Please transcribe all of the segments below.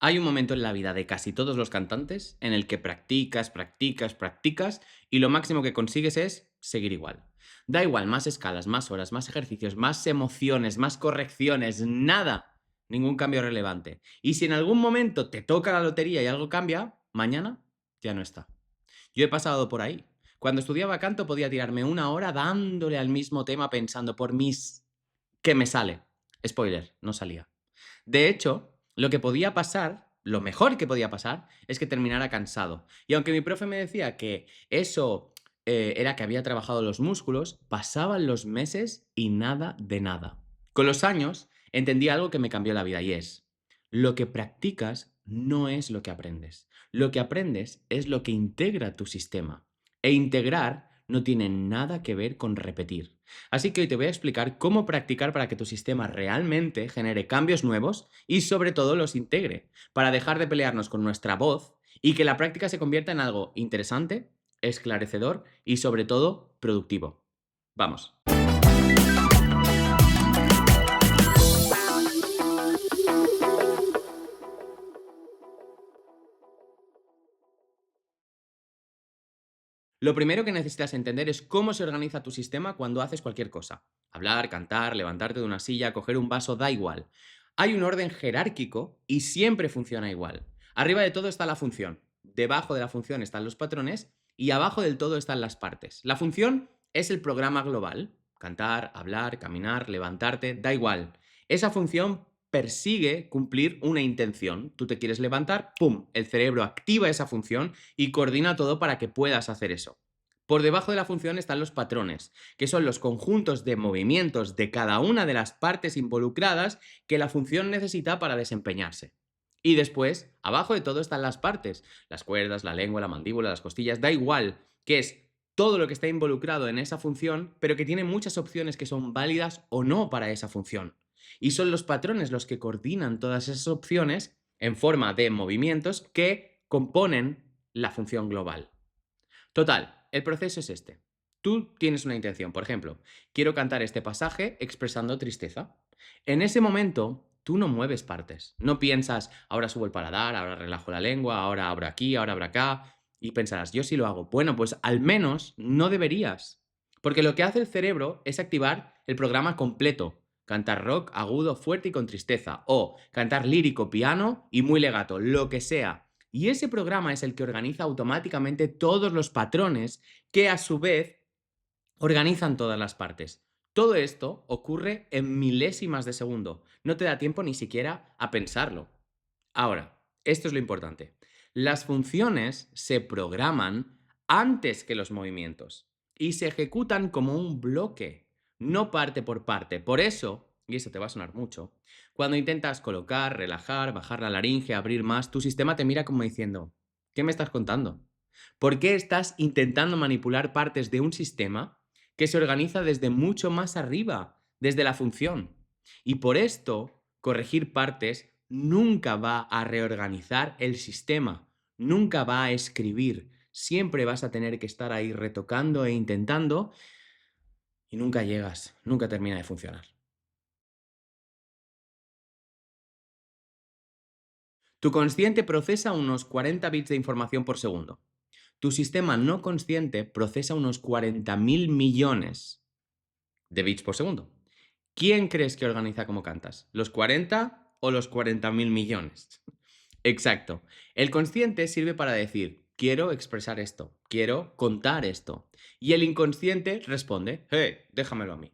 Hay un momento en la vida de casi todos los cantantes en el que practicas, practicas, practicas y lo máximo que consigues es seguir igual. Da igual, más escalas, más horas, más ejercicios, más emociones, más correcciones, nada, ningún cambio relevante. Y si en algún momento te toca la lotería y algo cambia, mañana ya no está. Yo he pasado por ahí. Cuando estudiaba canto podía tirarme una hora dándole al mismo tema pensando por mis... ¿Qué me sale? Spoiler, no salía. De hecho, lo que podía pasar, lo mejor que podía pasar, es que terminara cansado. Y aunque mi profe me decía que eso era que había trabajado los músculos, pasaban los meses y nada de nada. Con los años entendí algo que me cambió la vida y es, lo que practicas no es lo que aprendes. Lo que aprendes es lo que integra tu sistema. E integrar no tiene nada que ver con repetir. Así que hoy te voy a explicar cómo practicar para que tu sistema realmente genere cambios nuevos y sobre todo los integre, para dejar de pelearnos con nuestra voz y que la práctica se convierta en algo interesante, esclarecedor y sobre todo productivo. Vamos. Lo primero que necesitas entender es cómo se organiza tu sistema cuando haces cualquier cosa. Hablar, cantar, levantarte de una silla, coger un vaso, da igual. Hay un orden jerárquico y siempre funciona igual. Arriba de todo está la función, debajo de la función están los patrones y abajo del todo están las partes. La función es el programa global. Cantar, hablar, caminar, levantarte, da igual. Esa función persigue cumplir una intención. Tú te quieres levantar, ¡pum! El cerebro activa esa función y coordina todo para que puedas hacer eso. Por debajo de la función están los patrones, que son los conjuntos de movimientos de cada una de las partes involucradas que la función necesita para desempeñarse. Y después, abajo de todo están las partes, las cuerdas, la lengua, la mandíbula, las costillas, da igual, que es todo lo que está involucrado en esa función, pero que tiene muchas opciones que son válidas o no para esa función. Y son los patrones los que coordinan todas esas opciones en forma de movimientos que componen la función global. Total, el proceso es este. Tú tienes una intención, por ejemplo, quiero cantar este pasaje expresando tristeza. En ese momento, tú no mueves partes. No piensas, ahora subo el paladar, ahora relajo la lengua, ahora abro aquí, ahora abro acá. Y pensarás, yo sí lo hago. Bueno, pues al menos no deberías. Porque lo que hace el cerebro es activar el programa completo. Cantar rock agudo, fuerte y con tristeza. O cantar lírico, piano y muy legato, lo que sea. Y ese programa es el que organiza automáticamente todos los patrones que a su vez organizan todas las partes. Todo esto ocurre en milésimas de segundo. No te da tiempo ni siquiera a pensarlo. Ahora, esto es lo importante. Las funciones se programan antes que los movimientos y se ejecutan como un bloque, no parte por parte. Por eso, y eso te va a sonar mucho, cuando intentas colocar, relajar, bajar la laringe, abrir más, tu sistema te mira como diciendo, ¿qué me estás contando? ¿Por qué estás intentando manipular partes de un sistema que se organiza desde mucho más arriba, desde la función? Y por esto, corregir partes nunca va a reorganizar el sistema, nunca va a escribir. Siempre vas a tener que estar ahí retocando e intentando y nunca llegas, nunca termina de funcionar. Tu consciente procesa unos 40 bits de información por segundo. Tu sistema no consciente procesa unos 40.000 millones de bits por segundo. ¿Quién crees que organiza cómo cantas? ¿Los 40 o los 40.000 millones? Exacto. El consciente sirve para decir, quiero expresar esto, quiero contar esto. Y el inconsciente responde, hey, déjamelo a mí.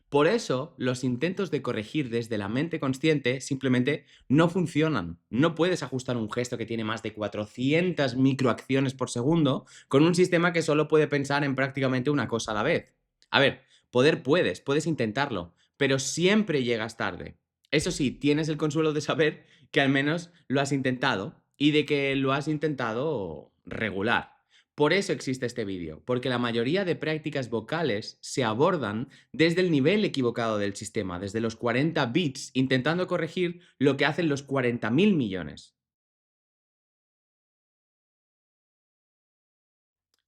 Por eso, los intentos de corregir desde la mente consciente simplemente no funcionan. No puedes ajustar un gesto que tiene más de 400 microacciones por segundo con un sistema que solo puede pensar en prácticamente una cosa a la vez. A ver, poder puedes intentarlo, pero siempre llegas tarde. Eso sí, tienes el consuelo de saber que al menos lo has intentado y de que lo has intentado regular. Por eso existe este vídeo, porque la mayoría de prácticas vocales se abordan desde el nivel equivocado del sistema, desde los 40 bits, intentando corregir lo que hacen los 40.000 millones.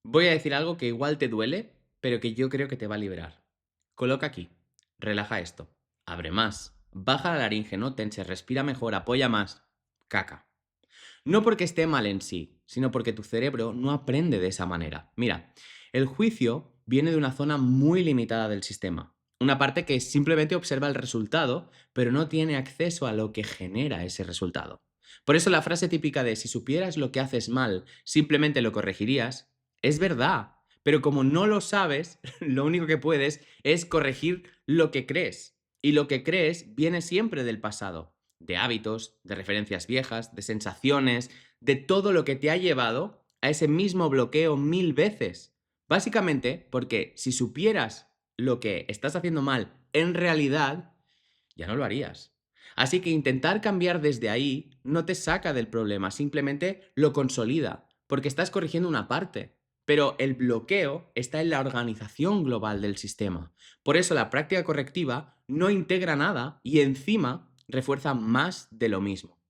Voy a decir algo que igual te duele, pero que yo creo que te va a liberar. Coloca aquí, relaja esto, abre más, baja la laringe, no tenses, respira mejor, apoya más. Caca. No porque esté mal en sí, sino porque tu cerebro no aprende de esa manera. Mira, el juicio viene de una zona muy limitada del sistema. Una parte que simplemente observa el resultado, pero no tiene acceso a lo que genera ese resultado. Por eso la frase típica de si supieras lo que haces mal, simplemente lo corregirías, es verdad. Pero como no lo sabes, lo único que puedes es corregir lo que crees. Y lo que crees viene siempre del pasado, de hábitos, de referencias viejas, de sensaciones, de todo lo que te ha llevado a ese mismo bloqueo 1000 veces. Básicamente porque si supieras lo que estás haciendo mal en realidad, ya no lo harías. Así que intentar cambiar desde ahí no te saca del problema, simplemente lo consolida, porque estás corrigiendo una parte. Pero el bloqueo está en la organización global del sistema. Por eso la práctica correctiva no integra nada y encima refuerza más de lo mismo.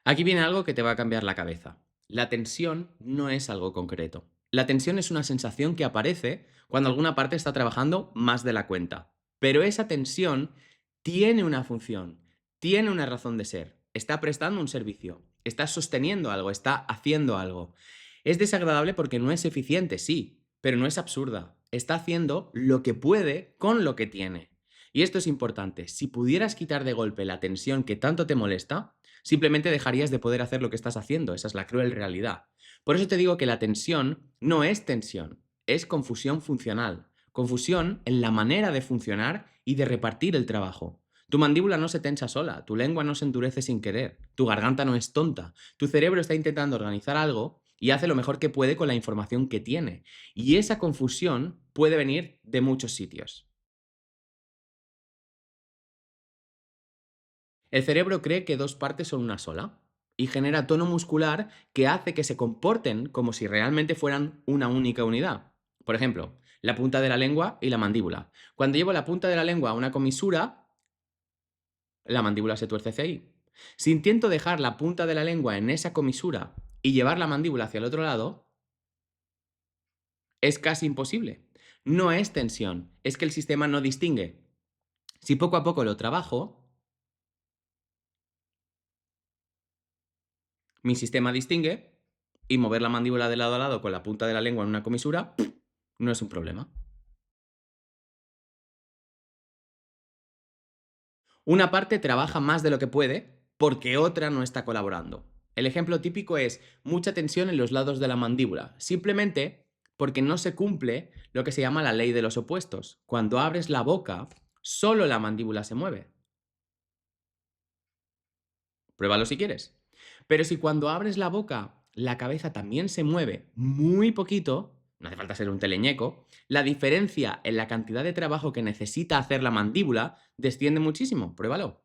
Aquí viene algo que te va a cambiar la cabeza. La tensión no es algo concreto. La tensión es una sensación que aparece cuando alguna parte está trabajando más de la cuenta. Pero esa tensión tiene una función, tiene una razón de ser. Está prestando un servicio, está sosteniendo algo, está haciendo algo. Es desagradable porque no es eficiente, sí, pero no es absurda. Está haciendo lo que puede con lo que tiene. Y esto es importante. Si pudieras quitar de golpe la tensión que tanto te molesta, simplemente dejarías de poder hacer lo que estás haciendo. Esa es la cruel realidad. Por eso te digo que la tensión no es tensión, es confusión funcional. Confusión en la manera de funcionar y de repartir el trabajo. Tu mandíbula no se tensa sola, tu lengua no se endurece sin querer, tu garganta no es tonta, tu cerebro está intentando organizar algo y hace lo mejor que puede con la información que tiene. Y esa confusión puede venir de muchos sitios. El cerebro cree que dos partes son una sola y genera tono muscular que hace que se comporten como si realmente fueran una única unidad. Por ejemplo, la punta de la lengua y la mandíbula. Cuando llevo la punta de la lengua a una comisura, la mandíbula se tuerce hacia ahí. Si intento dejar la punta de la lengua en esa comisura y llevar la mandíbula hacia el otro lado, es casi imposible. No es tensión, es que el sistema no distingue. Si poco a poco lo trabajo, mi sistema distingue y mover la mandíbula de lado a lado con la punta de la lengua en una comisura no es un problema. Una parte trabaja más de lo que puede porque otra no está colaborando. El ejemplo típico es mucha tensión en los lados de la mandíbula, simplemente porque no se cumple lo que se llama la ley de los opuestos. Cuando abres la boca, solo la mandíbula se mueve. Pruébalo si quieres. Pero si cuando abres la boca la cabeza también se mueve muy poquito, no hace falta ser un teleñeco, la diferencia en la cantidad de trabajo que necesita hacer la mandíbula desciende muchísimo. Pruébalo.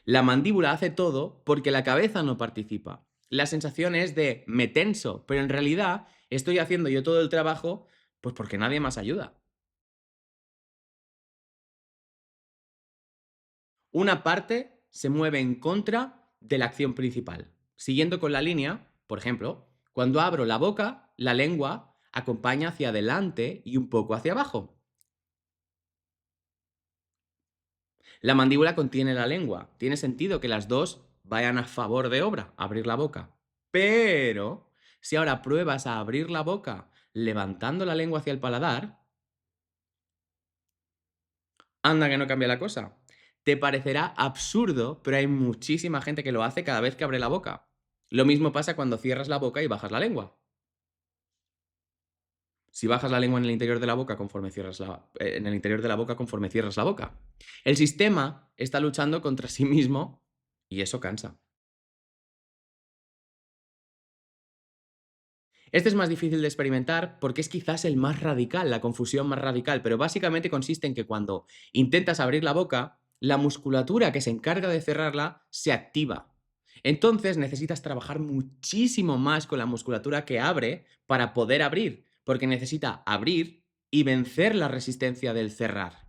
La mandíbula hace todo porque la cabeza no participa. La sensación es de me tenso, pero en realidad estoy haciendo yo todo el trabajo pues porque nadie más ayuda. Una parte se mueve en contra de la acción principal. Siguiendo con la línea, por ejemplo, cuando abro la boca, la lengua acompaña hacia adelante y un poco hacia abajo. La mandíbula contiene la lengua. Tiene sentido que las dos vayan a favor de obra, abrir la boca. Pero si ahora pruebas a abrir la boca levantando la lengua hacia el paladar, anda que no cambia la cosa. Te parecerá absurdo, pero hay muchísima gente que lo hace cada vez que abre la boca. Lo mismo pasa cuando cierras la boca y bajas la lengua. Si bajas la lengua en el interior de la boca conforme cierras en el interior de la boca conforme cierras la boca. El sistema está luchando contra sí mismo y eso cansa. Este es más difícil de experimentar porque es quizás el más radical, la confusión más radical, pero básicamente consiste en que cuando intentas abrir la boca, la musculatura que se encarga de cerrarla se activa. Entonces necesitas trabajar muchísimo más con la musculatura que abre para poder abrir, porque necesita abrir y vencer la resistencia del cerrar.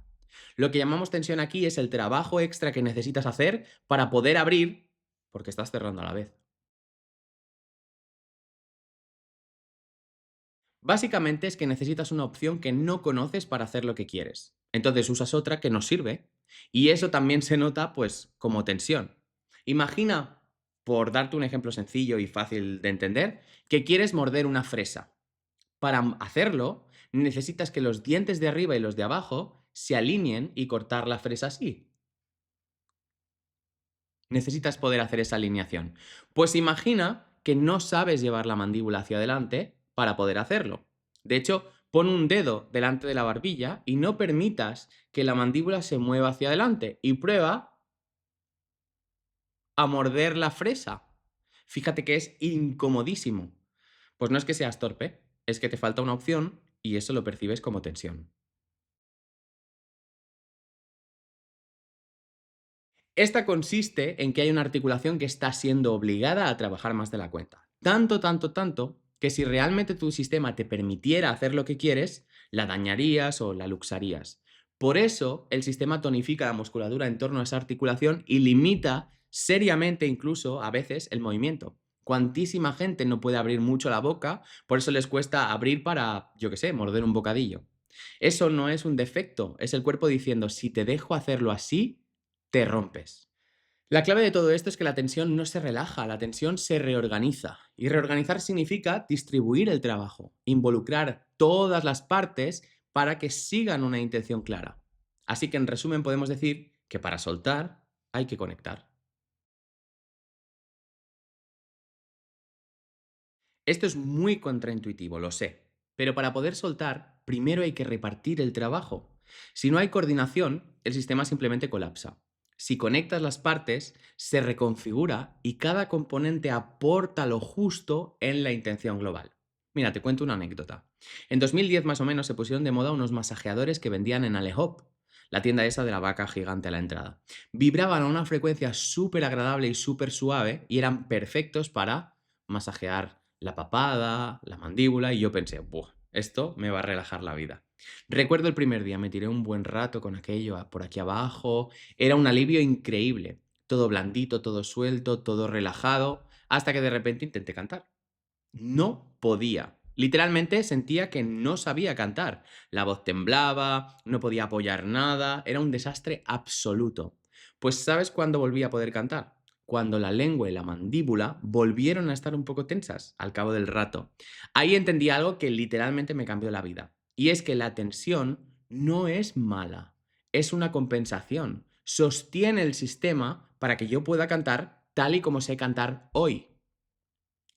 Lo que llamamos tensión aquí es el trabajo extra que necesitas hacer para poder abrir porque estás cerrando a la vez. Básicamente es que necesitas una opción que no conoces para hacer lo que quieres. Entonces usas otra que no sirve. Y eso también se nota, pues, como tensión. Imagina, por darte un ejemplo sencillo y fácil de entender, que quieres morder una fresa. Para hacerlo, necesitas que los dientes de arriba y los de abajo se alineen y cortar la fresa así. Necesitas poder hacer esa alineación. Pues imagina que no sabes llevar la mandíbula hacia adelante para poder hacerlo. De hecho, pon un dedo delante de la barbilla y no permitas que la mandíbula se mueva hacia adelante y prueba a morder la fresa. Fíjate que es incomodísimo. Pues no es que seas torpe, es que te falta una opción y eso lo percibes como tensión. Esta consiste en que hay una articulación que está siendo obligada a trabajar más de la cuenta. Tanto, tanto, tanto, que si realmente tu sistema te permitiera hacer lo que quieres, la dañarías o la luxarías. Por eso, el sistema tonifica la musculatura en torno a esa articulación y limita seriamente incluso a veces el movimiento. Cuantísima gente no puede abrir mucho la boca, por eso les cuesta abrir para, yo qué sé, morder un bocadillo. Eso no es un defecto, es el cuerpo diciendo, si te dejo hacerlo así, te rompes. La clave de todo esto es que la tensión no se relaja, la tensión se reorganiza. Y reorganizar significa distribuir el trabajo, involucrar todas las partes para que sigan una intención clara. Así que en resumen podemos decir que para soltar hay que conectar. Esto es muy contraintuitivo, lo sé, pero para poder soltar, primero hay que repartir el trabajo. Si no hay coordinación, el sistema simplemente colapsa. Si conectas las partes, se reconfigura y cada componente aporta lo justo en la intención global. Mira, te cuento una anécdota. En 2010 más o menos se pusieron de moda unos masajeadores que vendían en Alehop, la tienda esa de la vaca gigante a la entrada. Vibraban a una frecuencia súper agradable y súper suave y eran perfectos para masajear la papada, la mandíbula, y yo pensé, "Buah, esto me va a relajar la vida". Recuerdo el primer día, me tiré un buen rato con aquello por aquí abajo, era un alivio increíble, todo blandito, todo suelto, todo relajado, hasta que de repente intenté cantar. No podía. Literalmente sentía que no sabía cantar. La voz temblaba, no podía apoyar nada, era un desastre absoluto. Pues ¿sabes cuándo volví a poder cantar? Cuando la lengua y la mandíbula volvieron a estar un poco tensas al cabo del rato. Ahí entendí algo que literalmente me cambió la vida. Y es que la tensión no es mala, es una compensación. Sostiene el sistema para que yo pueda cantar tal y como sé cantar hoy.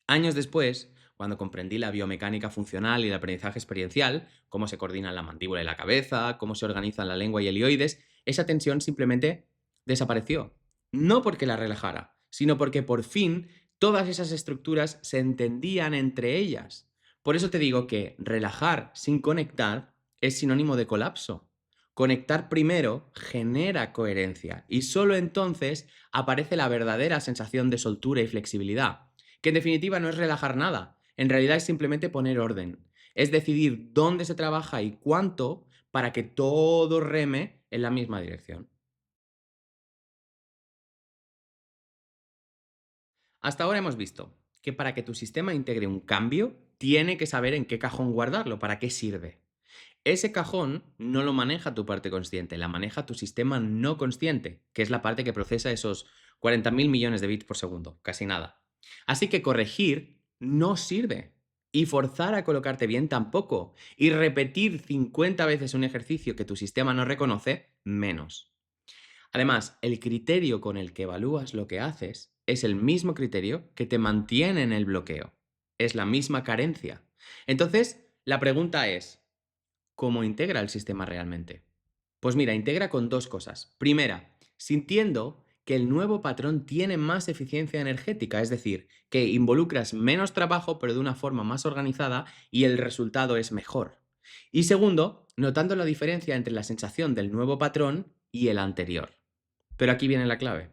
Años después, cuando comprendí la biomecánica funcional y el aprendizaje experiencial, cómo se coordinan la mandíbula y la cabeza, cómo se organizan la lengua y el helioides, esa tensión simplemente desapareció. No porque la relajara, sino porque por fin todas esas estructuras se entendían entre ellas. Por eso te digo que relajar sin conectar es sinónimo de colapso. Conectar primero genera coherencia y solo entonces aparece la verdadera sensación de soltura y flexibilidad, que en definitiva no es relajar nada, en realidad es simplemente poner orden. Es decidir dónde se trabaja y cuánto para que todo reme en la misma dirección. Hasta ahora hemos visto que para que tu sistema integre un cambio, tiene que saber en qué cajón guardarlo, para qué sirve. Ese cajón no lo maneja tu parte consciente, la maneja tu sistema no consciente, que es la parte que procesa esos 40.000 millones de bits por segundo, casi nada. Así que corregir no sirve. Y forzar a colocarte bien tampoco. Y repetir 50 veces un ejercicio que tu sistema no reconoce, menos. Además, el criterio con el que evalúas lo que haces es el mismo criterio que te mantiene en el bloqueo. Es la misma carencia. Entonces, la pregunta es, ¿cómo integra el sistema realmente? Pues mira, integra con dos cosas. Primera, sintiendo que el nuevo patrón tiene más eficiencia energética, es decir, que involucras menos trabajo pero de una forma más organizada y el resultado es mejor. Y segundo, notando la diferencia entre la sensación del nuevo patrón y el anterior. Pero aquí viene la clave.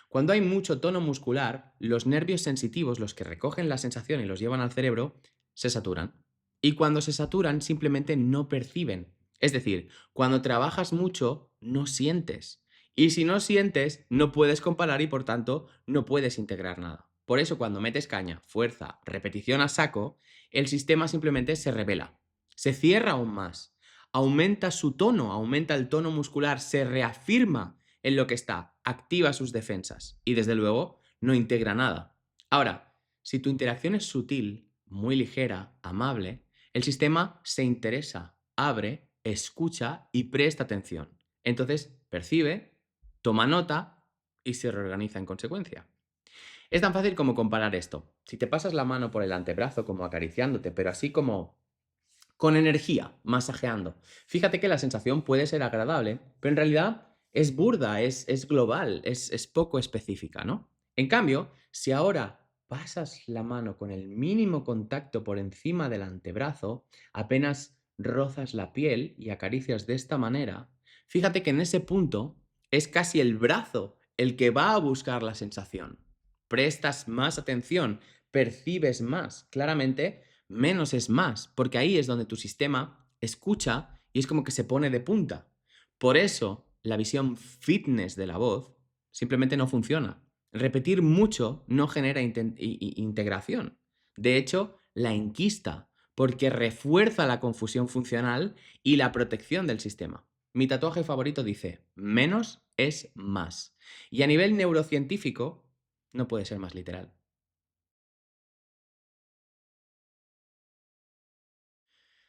Cuando hay mucho tono muscular, los nervios sensitivos, los que recogen la sensación y los llevan al cerebro, se saturan. Y cuando se saturan, simplemente no perciben. Es decir, cuando trabajas mucho, no sientes. Y si no sientes, no puedes comparar y por tanto no puedes integrar nada. Por eso cuando metes caña, fuerza, repetición a saco, el sistema simplemente se revela. Se cierra aún más. aumenta su tono, aumenta el tono muscular, se reafirma en lo que está, activa sus defensas y desde luego no integra nada. Ahora, si tu interacción es sutil, muy ligera, amable, el sistema se interesa, abre, escucha y presta atención. Entonces percibe, toma nota y se reorganiza en consecuencia. Es tan fácil como comparar esto. Si te pasas la mano por el antebrazo como acariciándote, pero así como con energía, masajeando. Fíjate que la sensación puede ser agradable, pero en realidad es burda, es global, es poco específica, ¿no? En cambio, si ahora pasas la mano con el mínimo contacto por encima del antebrazo, apenas rozas la piel y acaricias de esta manera, fíjate que en ese punto es casi el brazo el que va a buscar la sensación. Prestas más atención, percibes más. Claramente, menos es más, porque ahí es donde tu sistema escucha y es como que se pone de punta. Por eso, la visión fitness de la voz simplemente no funciona. Repetir mucho no genera integración. De hecho, la enquista, porque refuerza la confusión funcional y la protección del sistema. Mi tatuaje favorito dice, menos es más. Y a nivel neurocientífico, no puede ser más literal.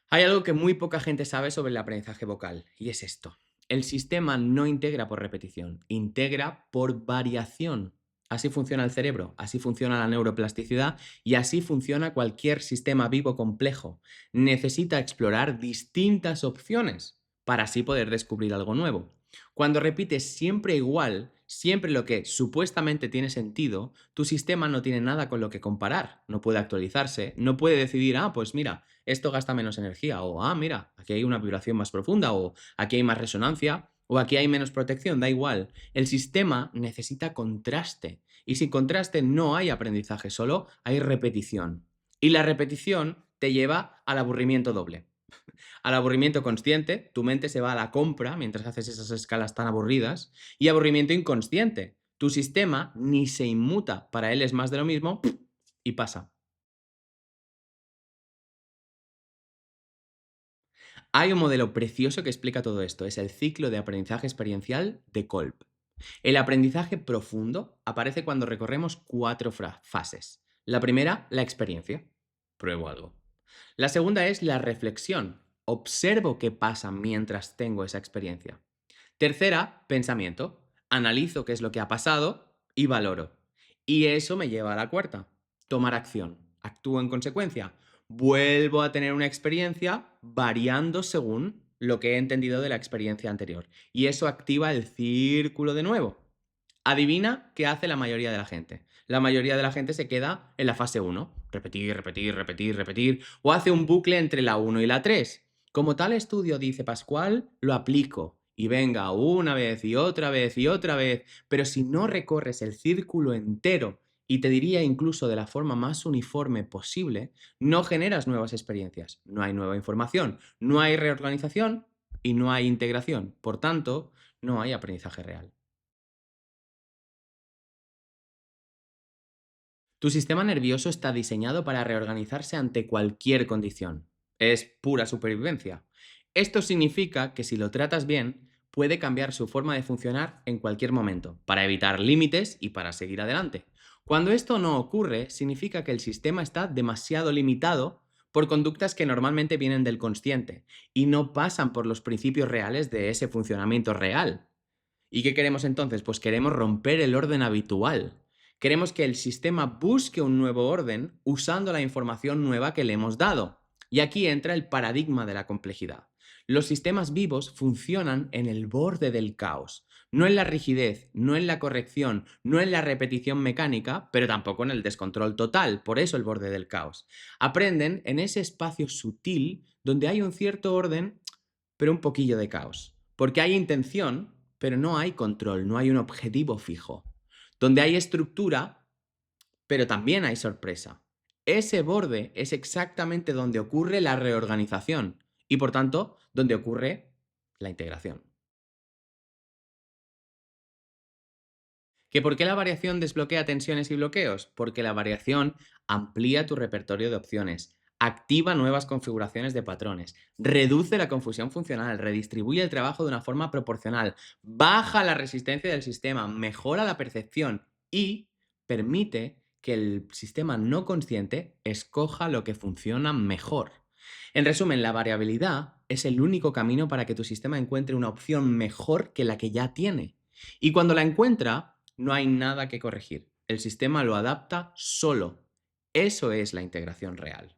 Hay algo que muy poca gente sabe sobre el aprendizaje vocal, y es esto. El sistema no integra por repetición, integra por variación. Así funciona el cerebro, así funciona la neuroplasticidad y así funciona cualquier sistema vivo complejo. Necesita explorar distintas opciones para así poder descubrir algo nuevo. Cuando repites siempre igual, siempre lo que supuestamente tiene sentido, tu sistema no tiene nada con lo que comparar, no puede actualizarse, no puede decidir, pues mira, esto gasta menos energía, o mira, aquí hay una vibración más profunda, o aquí hay más resonancia, o aquí hay menos protección, da igual. El sistema necesita contraste, y sin contraste no hay aprendizaje, solo hay repetición. Y la repetición te lleva al aburrimiento doble. Al aburrimiento consciente, tu mente se va a la compra mientras haces esas escalas tan aburridas, y aburrimiento inconsciente. Tu sistema ni se inmuta, para él es más de lo mismo y pasa. Hay un modelo precioso que explica todo esto, es el ciclo de aprendizaje experiencial de Kolb. El aprendizaje profundo aparece cuando recorremos cuatro fases. La primera, la experiencia. Pruebo algo. La segunda es la reflexión. Observo qué pasa mientras tengo esa experiencia. Tercera, pensamiento. Analizo qué es lo que ha pasado y valoro. Y eso me lleva a la cuarta, tomar acción. Actúo en consecuencia. Vuelvo a tener una experiencia variando según lo que he entendido de la experiencia anterior. Y eso activa el círculo de nuevo. Adivina qué hace la mayoría de la gente. La mayoría de la gente se queda en la fase uno. Repetir, repetir, repetir, repetir. O hace un bucle entre la uno y la 3. Como tal estudio dice Pascual, lo aplico. Y venga una vez y otra vez y otra vez. Pero si no recorres el círculo entero, y te diría incluso de la forma más uniforme posible, no generas nuevas experiencias. No hay nueva información, no hay reorganización y no hay integración. Por tanto, no hay aprendizaje real. Tu sistema nervioso está diseñado para reorganizarse ante cualquier condición. Es pura supervivencia. Esto significa que si lo tratas bien, puede cambiar su forma de funcionar en cualquier momento, para evitar límites y para seguir adelante. Cuando esto no ocurre, significa que el sistema está demasiado limitado por conductas que normalmente vienen del consciente y no pasan por los principios reales de ese funcionamiento real. ¿Y qué queremos entonces? Pues queremos romper el orden habitual. Queremos que el sistema busque un nuevo orden usando la información nueva que le hemos dado. Y aquí entra el paradigma de la complejidad. Los sistemas vivos funcionan en el borde del caos, no en la rigidez, no en la corrección, no en la repetición mecánica, pero tampoco en el descontrol total, por eso el borde del caos. Aprenden en ese espacio sutil donde hay un cierto orden, pero un poquillo de caos. Porque hay intención, pero no hay control, no hay un objetivo fijo. Donde hay estructura, pero también hay sorpresa. Ese borde es exactamente donde ocurre la reorganización y, por tanto, donde ocurre la integración. ¿Que por qué la variación desbloquea tensiones y bloqueos? Porque la variación amplía tu repertorio de opciones, Activa nuevas configuraciones de patrones, reduce la confusión funcional, redistribuye el trabajo de una forma proporcional, baja la resistencia del sistema, mejora la percepción y permite que el sistema no consciente escoja lo que funciona mejor. En resumen, la variabilidad es el único camino para que tu sistema encuentre una opción mejor que la que ya tiene. Y cuando la encuentra, no hay nada que corregir. El sistema lo adapta solo. Eso es la integración real.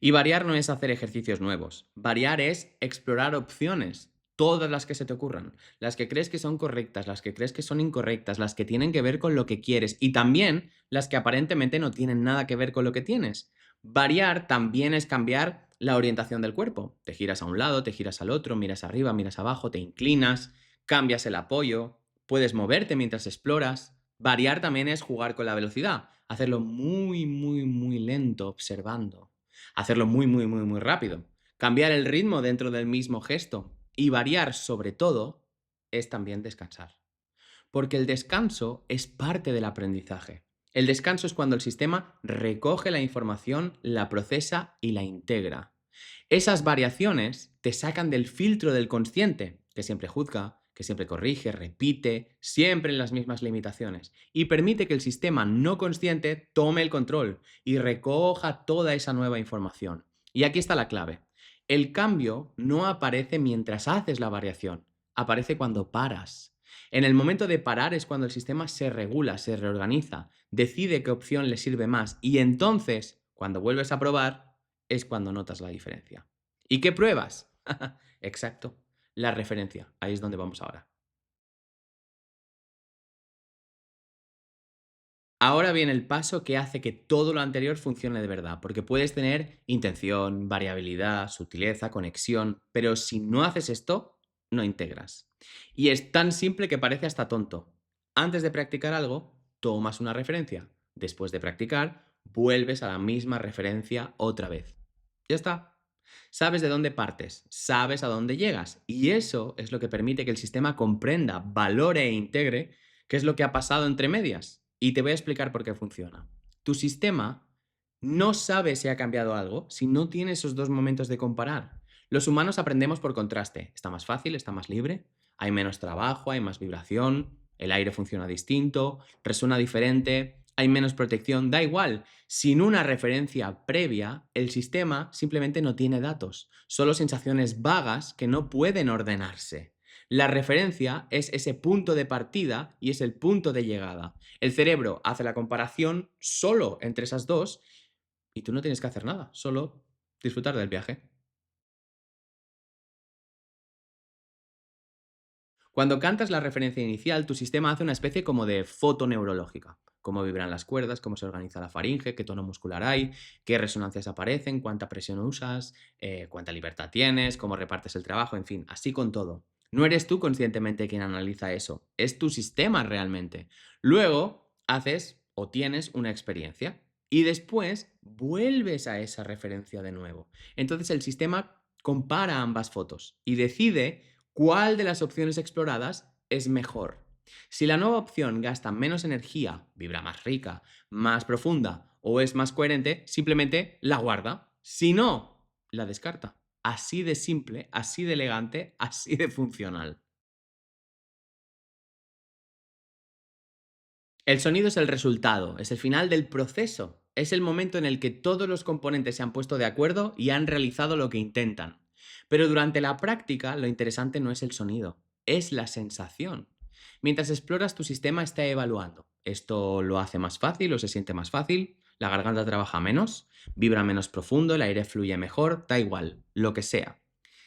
Y variar no es hacer ejercicios nuevos. Variar es explorar opciones, todas las que se te ocurran, las que crees que son correctas, las que crees que son incorrectas, las que tienen que ver con lo que quieres y también las que aparentemente no tienen nada que ver con lo que tienes. Variar también es cambiar la orientación del cuerpo. Te giras a un lado, te giras al otro, miras arriba, miras abajo, te inclinas, cambias el apoyo, puedes moverte mientras exploras. Variar también es jugar con la velocidad, hacerlo muy, muy, muy lento, observando, hacerlo muy, muy, muy, muy rápido, cambiar el ritmo dentro del mismo gesto y variar sobre todo es también descansar. Porque el descanso es parte del aprendizaje. El descanso es cuando el sistema recoge la información, la procesa y la integra. Esas variaciones te sacan del filtro del consciente, que siempre juzga, que siempre corrige, repite, siempre en las mismas limitaciones, y permite que el sistema no consciente tome el control y recoja toda esa nueva información. Y aquí está la clave. El cambio no aparece mientras haces la variación, aparece cuando paras. En el momento de parar es cuando el sistema se regula, se reorganiza, decide qué opción le sirve más y entonces, cuando vuelves a probar, es cuando notas la diferencia. ¿Y qué pruebas? Exacto, la referencia. Ahí es donde vamos ahora. Ahora viene el paso que hace que todo lo anterior funcione de verdad, porque puedes tener intención, variabilidad, sutileza, conexión, pero si no haces esto, no integras. Y es tan simple que parece hasta tonto. Antes de practicar algo, tomas una referencia. Después de practicar, vuelves a la misma referencia otra vez. Ya está. Sabes de dónde partes, sabes a dónde llegas, y eso es lo que permite que el sistema comprenda, valore e integre qué es lo que ha pasado entre medias. Y te voy a explicar por qué funciona. Tu sistema no sabe si ha cambiado algo si no tiene esos dos momentos de comparar. Los humanos aprendemos por contraste. Está más fácil, está más libre, hay menos trabajo, hay más vibración, el aire funciona distinto, resuena diferente, hay menos protección, da igual. Sin una referencia previa, el sistema simplemente no tiene datos, solo sensaciones vagas que no pueden ordenarse. La referencia es ese punto de partida y es el punto de llegada. El cerebro hace la comparación solo entre esas dos y tú no tienes que hacer nada, solo disfrutar del viaje. Cuando cantas la referencia inicial, tu sistema hace una especie como de foto neurológica. Cómo vibran las cuerdas, cómo se organiza la faringe, qué tono muscular hay, qué resonancias aparecen, cuánta presión usas, cuánta libertad tienes, cómo repartes el trabajo, en fin, así con todo. No eres tú conscientemente quien analiza eso, es tu sistema realmente. Luego haces o tienes una experiencia y después vuelves a esa referencia de nuevo. Entonces el sistema compara ambas fotos y decide cuál de las opciones exploradas es mejor. Si la nueva opción gasta menos energía, vibra más rica, más profunda o es más coherente, simplemente la guarda. Si no, la descarta. Así de simple, así de elegante, así de funcional. El sonido es el resultado, es el final del proceso. Es el momento en el que todos los componentes se han puesto de acuerdo y han realizado lo que intentan. Pero durante la práctica, lo interesante no es el sonido, es la sensación. Mientras exploras, tu sistema está evaluando. ¿Esto lo hace más fácil o se siente más fácil? ¿La garganta trabaja menos? ¿Vibra menos profundo? ¿El aire fluye mejor? Da igual, lo que sea.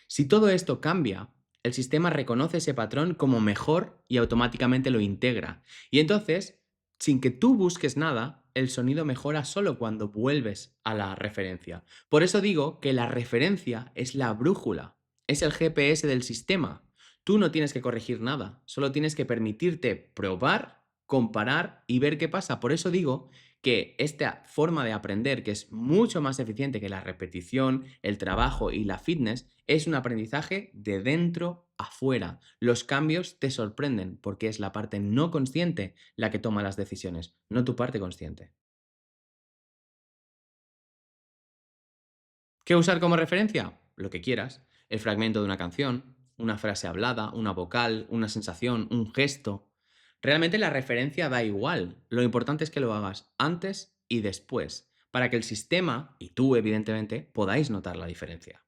Si todo esto cambia, el sistema reconoce ese patrón como mejor y automáticamente lo integra. Y entonces, sin que tú busques nada, el sonido mejora solo cuando vuelves a la referencia. Por eso digo que la referencia es la brújula, es el GPS del sistema. Tú no tienes que corregir nada, solo tienes que permitirte probar, comparar y ver qué pasa. Por eso digo que esta forma de aprender, que es mucho más eficiente que la repetición, el trabajo y la fitness, es un aprendizaje de dentro a fuera. Los cambios te sorprenden porque es la parte no consciente la que toma las decisiones, no tu parte consciente. ¿Qué usar como referencia? Lo que quieras. El fragmento de una canción, una frase hablada, una vocal, una sensación, un gesto. Realmente la referencia da igual. Lo importante es que lo hagas antes y después, para que el sistema, y tú evidentemente, podáis notar la diferencia.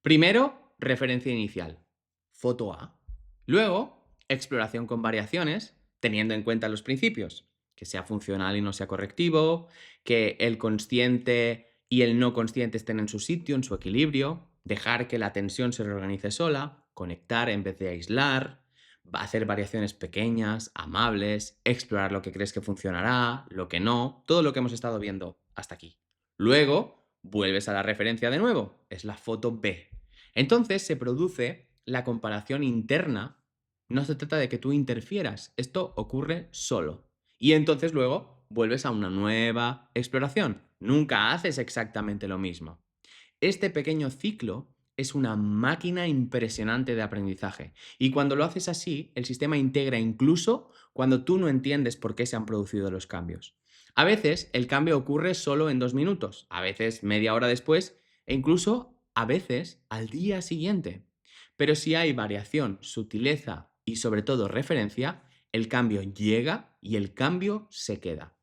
Primero, referencia inicial, foto A. Luego, exploración con variaciones, teniendo en cuenta los principios, que sea funcional y no sea correctivo, que el consciente y el no consciente estén en su sitio, en su equilibrio, dejar que la tensión se reorganice sola, conectar en vez de aislar, hacer variaciones pequeñas, amables, explorar lo que crees que funcionará, lo que no, todo lo que hemos estado viendo hasta aquí. Luego, vuelves a la referencia de nuevo, es la foto B. Entonces se produce la comparación interna. No se trata de que tú interfieras, esto ocurre solo. Y entonces luego vuelves a una nueva exploración. Nunca haces exactamente lo mismo. Este pequeño ciclo es una máquina impresionante de aprendizaje. Y cuando lo haces así, el sistema integra incluso cuando tú no entiendes por qué se han producido los cambios. A veces el cambio ocurre solo en 2 minutos, a veces media hora después e incluso a veces al día siguiente. Pero si hay variación, sutileza y sobre todo referencia, el cambio llega y el cambio se queda.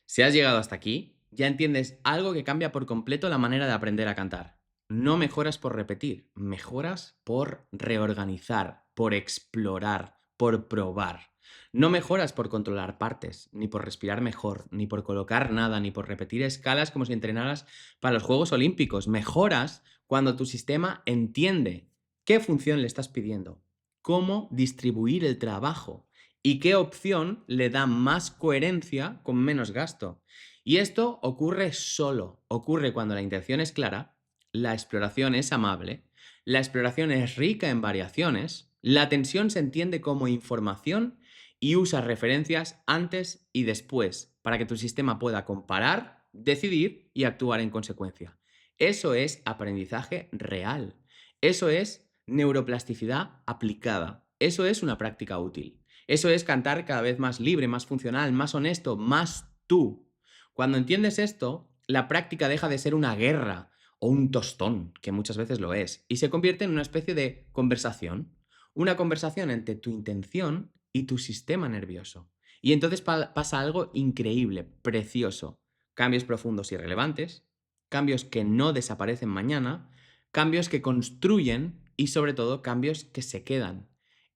Si has llegado hasta aquí, ya entiendes algo que cambia por completo la manera de aprender a cantar. No mejoras por repetir, mejoras por reorganizar, por explorar, por probar. No mejoras por controlar partes, ni por respirar mejor, ni por colocar nada, ni por repetir escalas como si entrenaras para los Juegos Olímpicos. Mejoras cuando tu sistema entiende qué función le estás pidiendo, cómo distribuir el trabajo y qué opción le da más coherencia con menos gasto. Y esto ocurre solo, ocurre cuando la intención es clara, la exploración es amable, la exploración es rica en variaciones, la tensión se entiende como información y usa referencias antes y después para que tu sistema pueda comparar, decidir y actuar en consecuencia. Eso es aprendizaje real. Eso es neuroplasticidad aplicada. Eso es una práctica útil. Eso es cantar cada vez más libre, más funcional, más honesto, más tú. Cuando entiendes esto, la práctica deja de ser una guerra o un tostón, que muchas veces lo es, y se convierte en una especie de conversación. Una conversación entre tu intención y tu sistema nervioso. Y entonces pasa algo increíble, precioso. Cambios profundos y relevantes, cambios que no desaparecen mañana, cambios que construyen y sobre todo cambios que se quedan.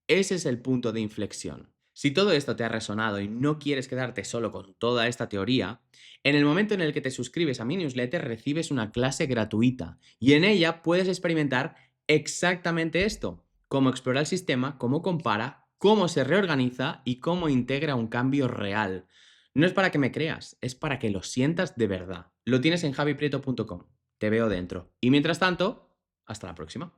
Ese es el punto de inflexión. Si todo esto te ha resonado y no quieres quedarte solo con toda esta teoría, en el momento en el que te suscribes a mi newsletter recibes una clase gratuita y en ella puedes experimentar exactamente esto, cómo explora el sistema, cómo compara, cómo se reorganiza y cómo integra un cambio real. No es para que me creas, es para que lo sientas de verdad. Lo tienes en javiprieto.com. Te veo dentro. Y mientras tanto, hasta la próxima.